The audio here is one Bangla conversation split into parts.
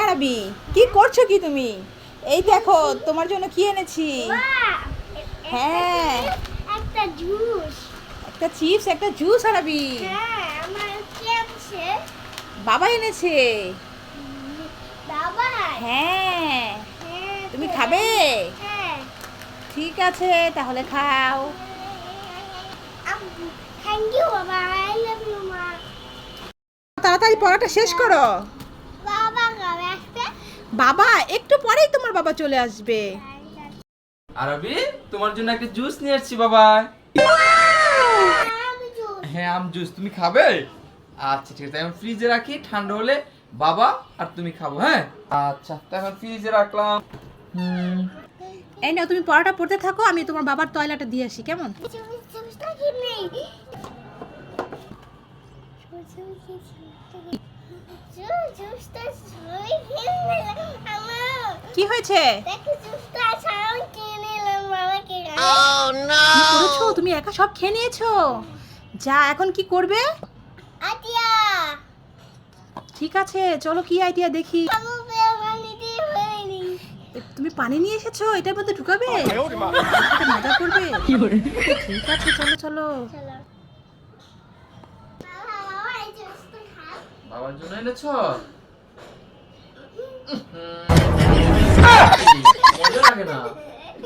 আরবি কি করছো কি তুমি? এই দেখো তোমার জন্য কি এনেছি। হ্যাঁ, একটা জুস। একটা চিপস একটা জুস আরবি। হ্যাঁ, আমার কি আছে? বাবা এনেছে। বাবা। হ্যাঁ, হ্যাঁ, তুমি খাবে? হ্যাঁ। ঠিক আছে তাহলে খাও। থ্যাংক ইউ বাবা, আই লাভ ইউ মা। তাড়াতাড়ি পড়াটা শেষ করো। বাবা কবে আসবে? বাবা একটু পরেই তোমার বাবা চলে আসবে। আরবি, তোমার জন্য একটা জুস নিয়ে এসেছি বাবা। আমি জুস। হ্যাঁ, আম জুস তুমি খাবে? আচ্ছা ঠিক আছে, আমি ফ্রিজে রাখি, ঠান্ডা হলে বাবা আর তুমি খাবো। হ্যাঁ আচ্ছা, তো এখন ফ্রিজে রাখলাম। এই নাও তুমি পড়াটা পড়তে থাকো, আমি তোমার বাবার টয়লেটে দিয়ে আসি, কেমন? জুসটা কি নেই? জুসটা সবাই খেয়ে নিল। আমার কি হয়েছে? দেখো জুসটা সবাই খেয়ে নিলাম বাবাকে। কি করেছো তুমি? একা সব খেয়ে নিয়েছো? যা, এখন কি করবে? আটিয়া ঠিক আছে চলো, কি আইডিয়া দেখি। আমি পানি দিয়ে হয়নি। তুমি পানি নিয়ে এসেছো, এটার মধ্যে ঢুকাবে? মজা করবে? ঠিক আছে চলো চলো। চলো বাবা, বাবা এই জুসটা খাও। বাবার জন্য এনেছ? মজা লাগে না?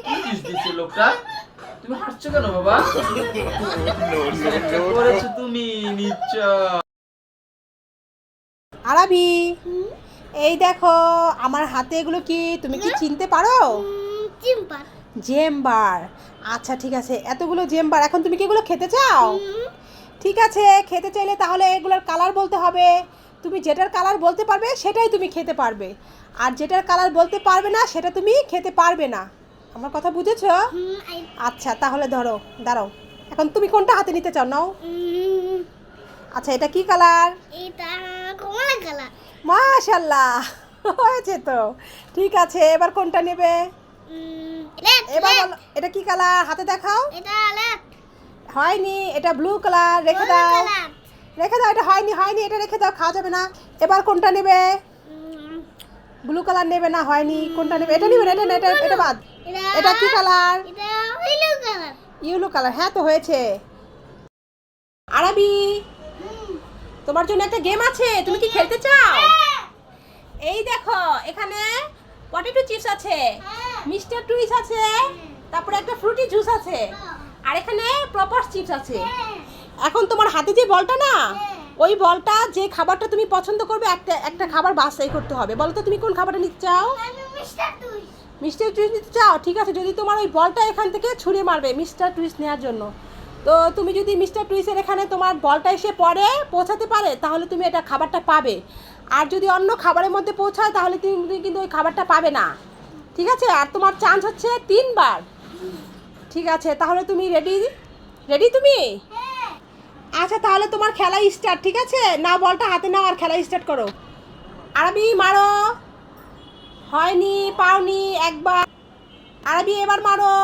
কি জুস দিচ্ছে লোকটা? তুমি হাসছো কেন বাবা? করেছো তুমি নিশ্চয়। আরবি, এই দেখো আমার হাতে এগুলো কি, তুমি কি চিনতে পারো? চিম্পার। জেমবার। আচ্ছা ঠিক আছে, এতগুলো জেমবার, এখন তুমি কি এগুলো খেতে চাও? ঠিক আছে, খেতে চাইলে তাহলে এগুলোর কালার বলতে হবে। তুমি যেটার কালার বলতে পারবে সেটাই তুমি খেতে পারবে, আর যেটার কালার বলতে পারবে না সেটা তুমি খেতে পারবে না। আমার কথা বুঝেছো? আচ্ছা তাহলে ধরো, দাঁড়াও, এখন তুমি কোনটা হাতে নিতে চাও নাও। আচ্ছা এটা কি কালার? এটা কমলা কালার। মাশাআল্লাহ, হয়েছে তো। ঠিক আছে, এবার কোনটা নেবে? এবার বলো, এটা কি কালার? হাতে দেখাও। এটা লেফট। হয়নি, এটা ব্লু কালার, রেখে দাও। রেখে দাও, এটা হয়নি হয়নি, এটা রেখে দাও, খাওয়া যাবে না। এবার কোনটা নেবে? ব্লু কালার নেবে না, হয়নি। কোনটা নেবে? এটা নেবে না, এটা না, এটা এটা বাদ। এটা কি কালার? এটা ইয়েলো কালার। ইয়েলো কালার, হ্যাঁ তো হয়েছে। আরবি, তোমার জন্য একটা গেম আছে, তুমি কি খেলতে চাও? এই দেখো এখানে পটেটো চিপস আছে, মিস্টার টুইস আছে, তারপরে একটা ফ্রুটি জুস আছে, আর এখানে প্রপার চিপস আছে। এখন তোমার হাতে যে বলটা না, ওই বলটা যে খাবারটা তুমি পছন্দ করবে একটা একটা খাবার বাছাই করতে হবে। বলো তো তুমি কোন খাবারটা নিতে চাও? আমি মিস্টার টুইস। মিস্টার টুইস নিতে চাও? ঠিক আছে, যদি তোমার ওই বলটা এখান থেকে ছুঁড়ে মারবে মিস্টার টুইস নেওয়ার জন্য, তো তুমি যদি মিস্টার টুইসের এখানে তোমার বলটা এসে পড়ে পৌঁছাতে পারে তাহলে তুমি এটা খাবারটা পাবে, আর যদি অন্য খাবারের মধ্যে পৌঁছায় তাহলে তুমি কিন্তু ওই খাবারটা পাবে না। ঠিক আছে, আর তোমার চান্স হচ্ছে 3 বার। ঠিক আছে তাহলে তুমি রেডি? রেডি তুমি? আচ্ছা তাহলে তোমার খেলা স্টার্ট। ঠিক আছে, নাও বলটা হাতে নাও আর খেলা স্টার্ট করো। আরবি মারো। হয়নি, পাওনি, একবার। আরবি এবার মারো।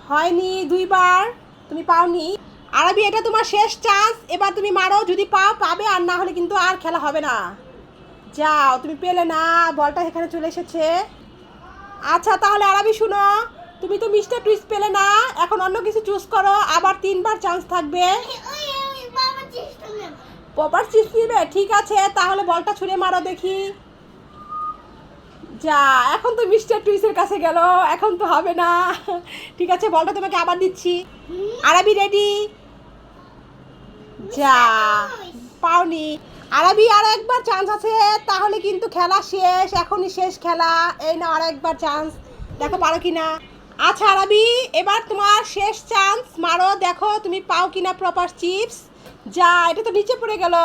হয়নি, 2 বার, তুমি পাওনি। আরবি এটা তোমার শেষ চান্স, এবার তুমি মারো, যদি পাও পাবে, আর না হলে কিন্তু আর খেলা হবে না। যাও, তুমি পেলে না, বলটা এখানে চলে এসেছে। আচ্ছা তাহলে আরবি শুনো, তুমি তো মিস্টার টুইস পেলে না, এখন অন্য কিছু চুজ করো, আবার 3 বার চান্স থাকবে। ওই বাবা চিপসটা নেন। প্রপার চিপস নিবে? ঠিক আছে তাহলে বলটা ছুঁড়ে মারো দেখি। যা, এখন তো মিস্টার টুইসের কাছে গেল, এখন তো হবে না। ঠিক আছে, বলটা তোমাকে আবার দিচ্ছি। আরবি রেডি? যা, পাওনি। আরবি আর একবার চান্স আছে, তাহলে কিন্তু খেলা শেষ, এখনই শেষ খেলা। এই না আর একবার চান্স, দেখো পারো কিনা। আচ্ছা আরবি, এবার তোমার শেষ চান্স, মারো, দেখো তুমি পাও কিনা প্রপার চিপস। যা, এটা তো নিচে পড়ে গেল।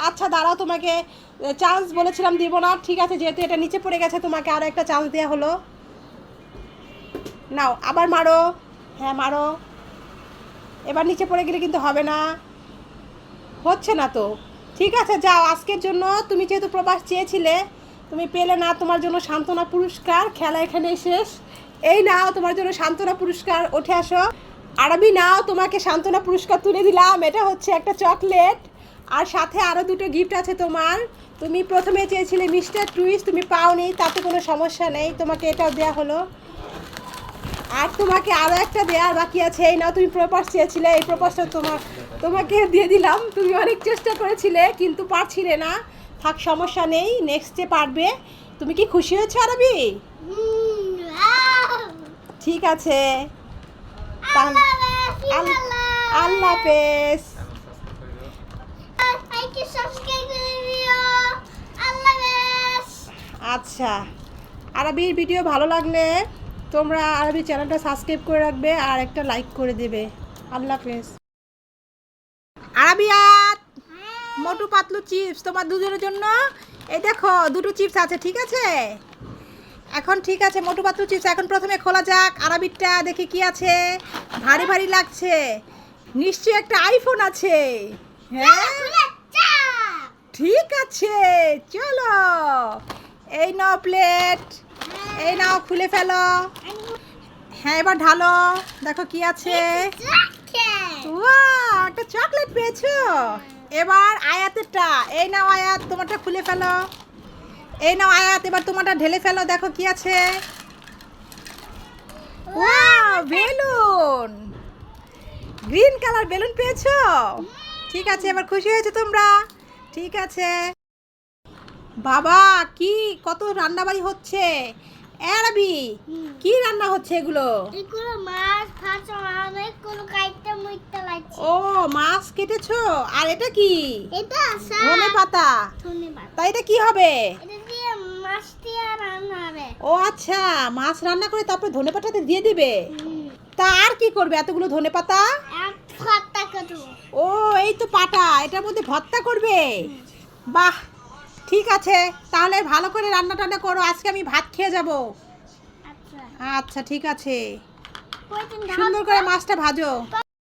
আচ্ছা দাঁড়াও, তোমাকে চান্স বলেছিলাম দিব না, ঠিক আছে যেহেতু এটা নিচে পড়ে গেছে তোমাকে আরও একটা চান্স দেওয়া হলো। নাও আবার মারো। হ্যাঁ মারো, এবার নিচে পড়ে গেলে কিন্তু হবে না, হচ্ছে না তো। ঠিক আছে যাও, আজকের জন্য তুমি যেহেতু প্রবাস চেয়েছিলে তুমি পেলে না, তোমার জন্য সান্ত্বনা পুরস্কার, খেলা এখানে শেষ। এই নাও তোমার জন্য সান্ত্বনা পুরস্কার, উঠে আসো। আরবি নাও, তোমাকে সান্ত্বনা পুরস্কার তুলে দিলাম, এটা হচ্ছে একটা চকলেট। আর সাথে আরও দুটো গিফট আছে তোমার। তুমি প্রথমে চেয়েছিলে মিস্টার টুইস্ট, তুমি পাওনি, তাতে কোনো সমস্যা নেই, তোমাকে এটাও দেওয়া হলো। আর তোমাকে আরও একটা দেওয়ার বাকি আছে। এই নাও, তুমি প্রপোজ চেয়েছিলে, এই প্রপোজটা তোমাকে দিয়ে দিলাম। তুমি অনেক চেষ্টা করেছিলে কিন্তু পারছিলে না, থাক সমস্যা নেই, নেক্সটে পারবে। তুমি কি খুশি হয়েছো আরবি? ঠিক আছে, তাহলে আল্লাহ হাফেজ। আচ্ছা, আরবির ভিডিও ভালো লাগলে তোমরা আরবি চ্যানেলটা সাবস্ক্রাইব করে রাখবে আর একটা লাইক করে দেবে। আল্লাহ হাফেজ। আরবিয়াত, মোটু পাতলু চিপস তোমার দুজনের জন্য। এই দেখো দুটো চিপস আছে, ঠিক আছে? এখন ঠিক আছে, মোটু পাতলু চিপস এখন প্রথমে খোলা যাক। আরবিরটা দেখি কি আছে, ভারী ভারী লাগছে, নিশ্চয়ই একটা আইফোন আছে। হ্যাঁ ঠিক আছে, চলো এই নাও প্লেট, এই নাও খুলে ফেলো। হ্যাঁ এবার ঢালো, দেখো কি আছে। ওয়াও, একটা চকলেট পেয়েছো। এবার আয়াতেরটা, এই নাও আয়াত, তোমারটা খুলে ফেলো। এই নাও আয়াত, এবার তোমারটা ঢেলে ফেলো, দেখো কি আছে। Wow, balloon, green colour balloon পেয়েছো। ঠিক আছে, এবার খুশি হয়েছে তোমরা? ঠিক আছে বাবা, কি কত রান্নাবাড়ি হচ্ছে। আরবি কি রান্না হচ্ছে এগুলো? এগুলো মাছ ফাছ অনেকগুলো কাইটটা মুইতে লাগছে। ও মাছ কেটেছো। আর এটা কি? এটা ধনে পাতা। ধন্যবাদ। তাই এটা কি হবে? এটা দিয়ে মাছ দিয়ে রান্না হবে। ও আচ্ছা, মাছ রান্না করে তারপরে ধনে পাতাতে দিয়ে দিবে। তা আর কি করবে এতগুলো ধনে পাতা? এক ভর্তা করব। ও এই তো পাটা, এটার মধ্যে ভর্তা করবে। বাহ, ঠিক আছে, তাহলে ভালো করে রান্না টান্না করো, আজকে আমি ভাত খেয়ে যাব। আচ্ছা আচ্ছা ঠিক আছে, কয়দিন সুন্দর করে মাছটা ভাজো।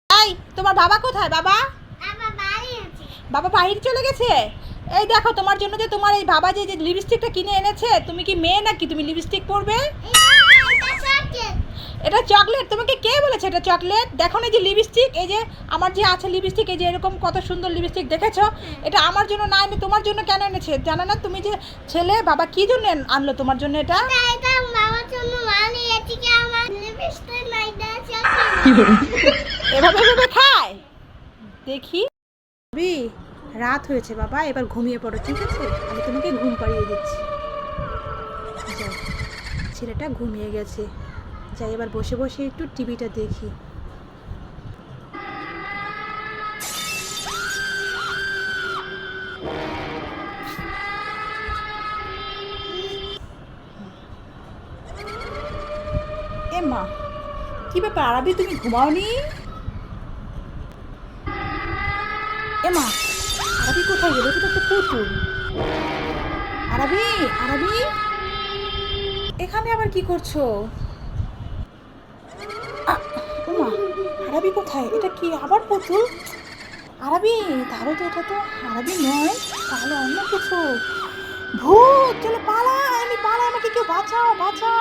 এই তোমার বাবা কোথায়? বাবা আমার বাড়ি আছে। বাবা বাইরে চলে গেছে। এই দেখো তোমার জন্য যে তোমার এই বাবা যে লিপস্টিকটা কিনে এনেছে, তুমি কি মেয়ে নাকি তুমি লিপস্টিক পরবে? এটা চকলেট। তোমাকে কে বলেছে এটা চকলেট? দেখো না এই যে লিপস্টিক, এই যে আমার যে আছে লিপস্টিক, এই যে এরকম কত সুন্দর লিপস্টিক, দেখেছো? এটা আমার জন্য না এনে তোমার জন্য কেন এনেছে জানো না? তুমি যে ছেলে, বাবা কি জন্য আনলো তোমার জন্য এটা? এটা মামার জন্য মানে এটিকে আমার লিপস্টিক নাই দেয় এভাবে এভাবে খায় দেখি। রাত হয়েছে বাবা, এবার ঘুমিয়ে পড়ো, ঠিক আছে? আমি তোমাকে ঘুম পাড়িয়ে দিচ্ছি। যাই, ছেলেটা ঘুমিয়ে গেছে, যাই এবার বসে বসে একটু টিভিটা দেখি। এ মা, কি ব্যাপার আরবি, তুমি ঘুমাওনি? এ মা, আরবি কোথায় গেল? এটা তো পুতুল। আরবি, আরবি এখানে আবার কি করছো? ওমা, আরবি কোথায়? এটা কি আবার পুতুল? আরবি, তাহলে তো এটা তো আরবি নয়, তাহলে অন্য কিছু। ভূত, চলো পালাই, আমি পালাই, আমাকে কেউ বাঁচাও বাঁচাও।